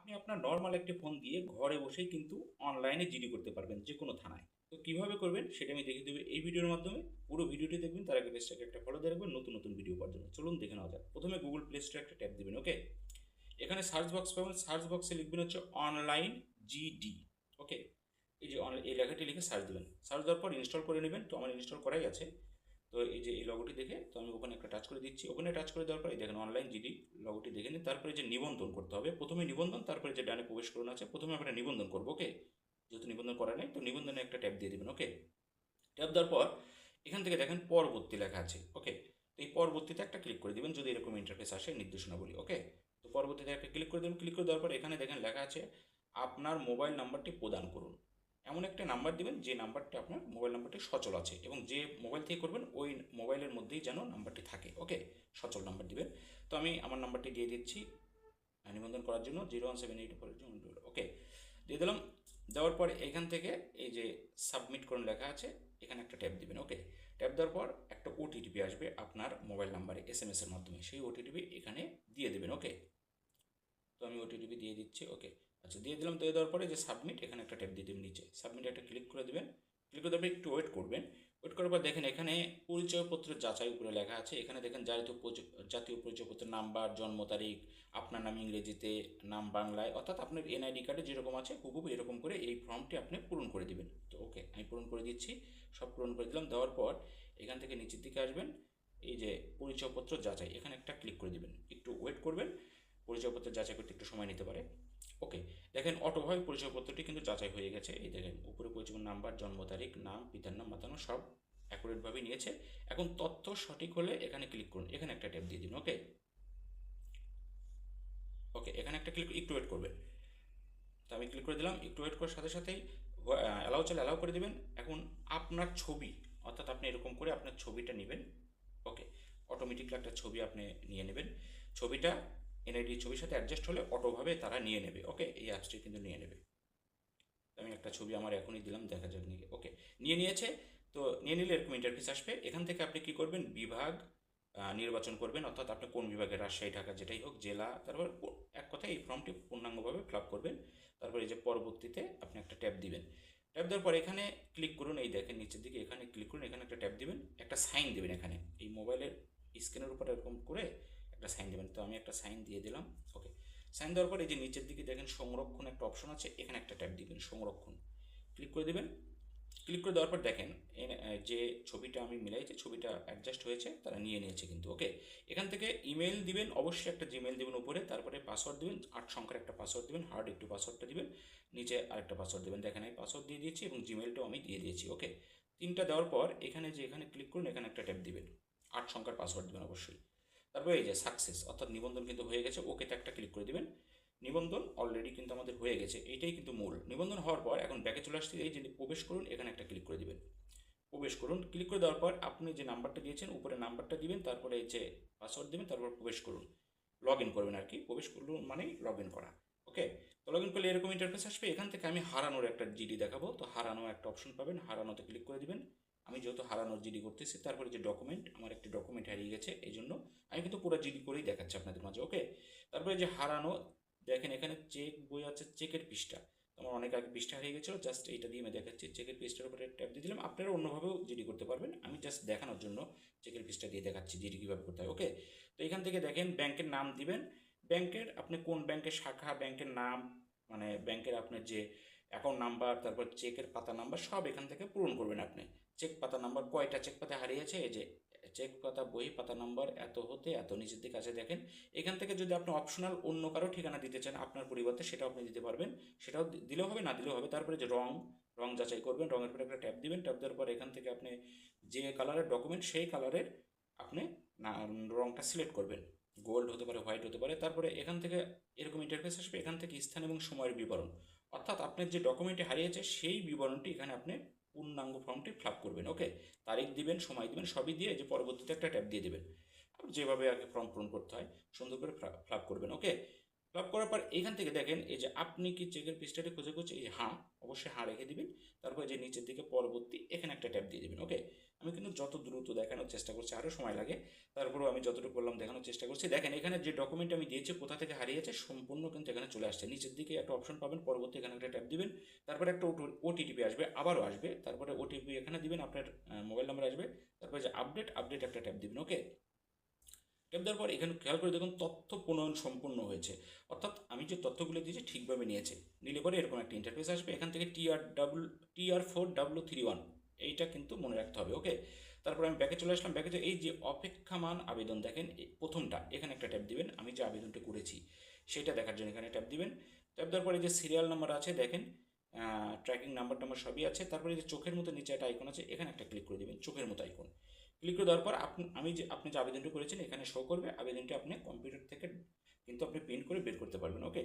আপনি আপনার নরমাল একটি ফোন দিয়ে ঘরে বসেই কিন্তু অনলাইনে জিডি করতে পারবেন যে কোনো থানায়। তো কিভাবে করবেন সেটা আমি দেখিয়ে দেবো এই ভিডিওর মাধ্যমে। পুরো ভিডিওটি দেখবেন, তার আগে পেজটাকে একটা ফলো দিয়ে রাখবেন নতুন নতুন ভিডিও পাওয়ার জন্য। চলুন দেখে নেওয়া যাক। প্রথমে গুগল প্লে স্টোরে একটা ট্যাপ দিবেন, ওকে। এখানে সার্চ বক্স পাবেন, সার্চ বক্সে লিখবেন হচ্ছে অনলাইন জিডি, ওকে। এই যে এই লেখাটি লিখে সার্চ দেবেন, সার্চ দেওয়ার পর ইনস্টল করে নেবেন। তো আমার ইনস্টল করাই আছে। তো এই যে এই লগোটি দেখে তো আমি ওখানে একটা টাচ করে দিচ্ছি। ওখানে টাচ করে দেওয়ার পরে দেখেন অনলাইন জিডি লগোটি দেখে নিন। তারপরে যে নিবন্ধন করতে হবে, প্রথমে নিবন্ধন, তারপরে যে ডানে প্রবেশ করুন আছে, প্রথমে আমরা নিবন্ধন করবো, ওকে। যেহেতু নিবন্ধন করা নেই তো নিবন্ধনে একটা ট্যাপ দিয়ে দেবেন, ওকে। ট্যাপ দেওয়ার পর এখান থেকে দেখেন পরবর্তী লেখা আছে, ওকে। তো এই পরবর্তীতে একটা ক্লিক করে দিবেন যদি এরকম ইন্টারফেস আসে নির্দেশনাবলী, ওকে। তো পরবর্তীতে একটা ক্লিক করে দেবেন। ক্লিক করে দেওয়ার পর এখানে দেখেন লেখা আছে আপনার মোবাইল নাম্বারটি প্রদান করুন। এমন একটা নাম্বার দিবেন যে নাম্বারটা আপনার মোবাইল নাম্বারটি সচল আছে এবং যে মোবাইল থেকে করবেন ওই মোবাইলের মধ্যেই যেন নাম্বারটি থাকে, ওকে। সচল নাম্বার দিবেন। তো আমি আমার নাম্বারটি দিয়ে দিচ্ছি নিবন্ধন করার জন্য 01784, ওকে। দিয়ে দিলাম। দেওয়ার পর এখান থেকে এই যে সাবমিট করুন লেখা আছে, এখানে একটা ট্যাপ দিবেন, ওকে। ট্যাপ দেওয়ার পর একটা ওটিপি আসবে আপনার মোবাইল নাম্বারে এসএমএস এর মাধ্যমে, সেই ওটিপি এখানে দিয়ে দেবেন, ওকে। তো আমি ওটিপি দিয়ে দিচ্ছি, ওকে। আচ্ছা, দিয়ে দিলাম। দিয়ে দেওয়ার পরে যে সাবমিট, এখানে একটা ট্যাপ দিয়ে দেবেন নিচে, সাবমিট একটা ক্লিক করে দেবেন। ক্লিক করে দেওয়ার পর একটু ওয়েট করবেন। ওয়েট করার পর দেখেন এখানে পরিচয়পত্রের যাচাই উপরে লেখা আছে। এখানে দেখেন জাতীয় পরিচয়পত্রের নাম্বার, জন্ম তারিখ, আপনার নাম ইংরেজিতে, নাম বাংলায়, অর্থাৎ আপনার এনআইডি কার্ডে যেরকম আছে হুবহু এরকম করে এই ফর্মটি আপনি পূরণ করে দিবেন। তো ওকে, আমি পূরণ করে দিচ্ছি। সব পূরণ করে দিলাম। দেওয়ার পর এখান থেকে নিচের দিকে আসবেন, এই যে পরিচয়পত্র যাচাই, এখানে একটা ক্লিক করে দিবেন। একটু ওয়েট করবেন, পরিচয়পত্র যাচাই করতে একটু সময় নিতে পারে, ওকে। দেখেন অটোভাবে পরিচয়পত্রটি কিন্তু যাচাই হয়ে গেছে। এই দেখেন উপরে পরিচয় নাম্বার, জন্ম তারিখ, নাম, পিতার নাম, মাতার নাম সব অ্যাকুরেটভাবে নিয়েছে। এখন তথ্য সঠিক হলে এখানে ক্লিক করুন, এখানে একটা ট্যাপ দিয়ে দিন, ওকে। ওকে, এখানে একটা ক্লিক, একটু ওয়েট করবেন। তো আমি ক্লিক করে দিলাম। একটু ওয়েট করার সাথে সাথেই অ্যালাউ চাইলে অ্যালাউ করে দিবেন। এখন আপনার ছবি, অর্থাৎ আপনি এরকম করে আপনার ছবিটা নেবেন, ওকে। অটোমেটিকলি একটা ছবি আপনি নিয়ে নেবেন। ছবিটা এনআইডি ছবির সাথে অ্যাডজাস্ট হলে অটোভাবে তারা নিয়ে নেবে, ওকে। এই অ্যাপসটি কিন্তু নিয়ে নেবে। আমি একটা ছবি আমার এখনই দিলাম, দেখা যাক নিয়ে, ওকে। নিয়ে নিয়েছে। তো নিয়ে নিলে এরকম ইন্টারফেস আসবে। এখান থেকে আপনি কি করবেন, বিভাগ নির্বাচন করবেন, অর্থাৎ আপনি কোন বিভাগে, রাজশাহী, ঢাকা, যেটাই হোক, জেলা, তারপর এক কথায় এই ফর্মটি পূর্ণাঙ্গভাবে ফিল আপ করবেন। তারপর এই যে পরবর্তীতে আপনি একটা ট্যাপ দিবেন। ট্যাপ দেওয়ার পর এখানে ক্লিক করুন, এই দেখেন নিচের দিকে এখানে ক্লিক করুন, এখানে একটা ট্যাপ দিবেন, একটা সাইন দেবেন এখানে এই মোবাইলের স্ক্রিনের উপর এরকম করে একটা সাইন দেবেন। তো আমি একটা সাইন দিয়ে দিলাম, ওকে। সাইন দেওয়ার পর এই যে নিচের দিকে দেখেন সংরক্ষণ একটা অপশন আছে, এখানে একটা ট্যাপ দিবেন, সংরক্ষণ ক্লিক করে দেবেন। ক্লিক করে দেওয়ার পর দেখেন যে ছবিটা আমি মিলাই, যে ছবিটা অ্যাডজাস্ট হয়েছে, তারা নিয়ে নিয়েছে কিন্তু, ওকে। এখান থেকে ইমেল দিবেন, অবশ্যই একটা জিমেল দিবেন উপরে, তারপরে পাসওয়ার্ড দিবেন, 8 সংখ্যার একটা পাসওয়ার্ড দিবেন, হার্ড একটু পাসওয়ার্ডটা দিবেন, নিচে আরেকটা পাসওয়ার্ড দিবেন। দেখেন আমি পাসওয়ার্ড দিয়ে দিয়েছি এবং জিমেলটাও আমি দিয়ে দিয়েছি, ওকে। তিনটা দেওয়ার পর এখানে যে এখানে ক্লিক করুন, এখানে একটা ট্যাপ দিবেন, 8 সংখ্যার পাসওয়ার্ড দিবেন অবশ্যই। তারপরে এই যে সাকসেস, অর্থাৎ নিবন্ধন কিন্তু হয়ে গেছে, ওকেতে একটা ক্লিক করে দিবেন। নিবন্ধন অলরেডি কিন্তু আমাদের হয়ে গেছে, এইটাই কিন্তু মূল। নিবন্ধন হওয়ার পর এখন ব্যাকে চলে আসছে, এই যে প্রবেশ করুন, এখানে একটা ক্লিক করে দিবেন। প্রবেশ করুন, ক্লিক করে দেওয়ার পর আপনি যে নাম্বারটা দিয়েছেন উপরে নাম্বারটা দিবেন, তারপরে এই যে পাসওয়ার্ড দিবেন, তারপর প্রবেশ করুন, লগ ইন করবেন আর কি। প্রবেশ করুন মানেই লগ ইন করা, ওকে। তো লগ ইন করলে এরকম ইন্টারফেস আসবে। এখান থেকে আমি হারানোর একটা জিডি দেখাবো, তো হারানো একটা অপশন পাবেন, হারানোতে ক্লিক করে দিবেন। আমি যেহেতু হারানোর জিডি করতেছি, তারপরে যে ডকুমেন্ট, আমার একটি ডকুমেন্ট হারিয়ে গেছে, এই জন্য আমি কিন্তু পুরো জিডি করেই দেখাচ্ছি আপনাদের মাঝে, ওকে। তারপরে যে হারানো, দেখেন এখানে চেক বই আছে, চেকের পৃষ্ঠা। আমার অনেক আগে পৃষ্ঠা হারিয়ে গেছিলো, জাস্ট এইটা দিয়ে আমি দেখাচ্ছি। চেকের পৃষ্ঠার উপরে ট্যাপ দিয়ে দিলাম। আপনারা অন্যভাবেও জিডি করতে পারবেন, আমি জাস্ট দেখানোর জন্য চেকের পৃষ্ঠা দিয়ে দেখাচ্ছি জিডি কীভাবে করতে হয়, ওকে। তো এখান থেকে দেখেন ব্যাংকের নাম দিবেন, ব্যাংকের আপনি কোন ব্যাংকের শাখা, ব্যাংকের নাম, মানে ব্যাংকের আপনার যে অ্যাকাউন্ট নাম্বার, তারপর চেকের পাতা নাম্বার সব এখান থেকে পূরণ করবেন আপনি। চেক পাতা নাম্বার কয়টা চেক পাতা হারিয়েছে, এই যে চেক পাতা বই পাতা নাম্বার এত হতে এত, নিচের দিকে আছে দেখেন। এখান থেকে যদি আপনি অপশনাল অন্য কারো ঠিকানা দিতে চান আপনার পরিবর্তে, সেটাও আপনি দিতে পারবেন, সেটাও দিলেও হবে, না দিলেও হবে। তারপরে যে রং, রং যাচাই করবেন, রঙের পরে একটা ট্যাপ দিবেন। ট্যাপ দেওয়ার পর এখান থেকে আপনি যে কালারের ডকুমেন্ট, সেই কালারের আপনি না রংটা সিলেক্ট করবেন, গোল্ড হতে পারে, হোয়াইট হতে পারে। তারপরে এখান থেকে এরকম ইন্টারফেস আসবে। এখান থেকে স্থান এবং সময়ের বিবরণ, অর্থাৎ আপনার যে ডকুমেন্টটি হারিয়েছে সেই বিবরণটি এখানে আপনি পূর্ণাঙ্গ ফর্মটি ফিল আপ করবেন, ওকে। তারিখ দিবেন, সময় দিবেন, সবই দিয়ে যে পরবর্তীতে একটা ট্যাপ দিয়ে দেবেন। যেভাবে আর কি ফর্ম পূরণ করতে হয় সুন্দর করে ফিল আপ করবেন, ওকে। ফিল ফিল আপ করার পর এখান থেকে দেখেন এই যে আপনি কি চেকের পৃষ্ঠাটি খুঁজে খুঁজে এই হ্যাঁ, অবশ্যই হ্যাঁ রেখে দিবেন। তারপর যে নিচের দিকে পরবর্তী এখানে একটা ট্যাপ দিয়ে দেবেন। ওকে, আমি কিন্তু যত দ্রুত দেখানোর চেষ্টা করছি, আরও সময় লাগে, তারপরেও আমি যতটুকু বললাম দেখানোর চেষ্টা করছি। দেখেন এখানে যে ডকুমেন্ট আমি দিয়েছি কোথা থেকে হারিয়েছে সম্পূর্ণ কিন্তু এখানে চলে আসছে। নিচের দিকে একটা অপশন পাবেন, পরবর্তী এখানে একটা ট্যাপ দিবেন, তারপরে একটা ওটিপি আসবে, আবারও আসবে, তারপরে ওটিপি এখানে দিবেন, আপনার মোবাইল নাম্বার আসবে, তারপরে যে আপডেট একটা ট্যাপ দিবেন। ওকে, ট্যাপ দেওয়ার পর এখানে খেয়াল করে দেখুন তথ্য প্রণয়ন সম্পূর্ণ হয়েছে, অর্থাৎ আমি যে তথ্যগুলো দিয়েছি ঠিকভাবে নিয়েছে। নিলে পরে এরকম একটা ইন্টারফেস আসবে, এখান থেকে TR4W31 এইটা কিন্তু মনে রাখতে হবে। ওকে, তারপর আমি ব্যাকে চলে আসলাম। ব্যাকে এই যে অপেক্ষামান আবেদন দেখেন প্রথমটা, এখানে একটা ট্যাপ দিবেন, আমি যে আবেদনটা করেছি সেটা দেখার জন্য এখানে ট্যাপ দিবেন। ট্যাপ দেওয়ার পরে যে সিরিয়াল নাম্বার আছে দেখেন, ট্র্যাকিং নাম্বার টাম্বার সবই আছে। তারপরে যে চোখের মতো নিচে একটা আইকন আছে, এখানে একটা ক্লিক করে দেবেন, চোখের মতো আইকন ক্লিক করে দেওয়ার পর আপনি যে আবেদনটা করেছেন এখানে শো করবে। আবেদনটি আপনি কম্পিউটার থেকে কিন্তু আপনি প্রিন্ট করে বের করতে পারবেন। ওকে।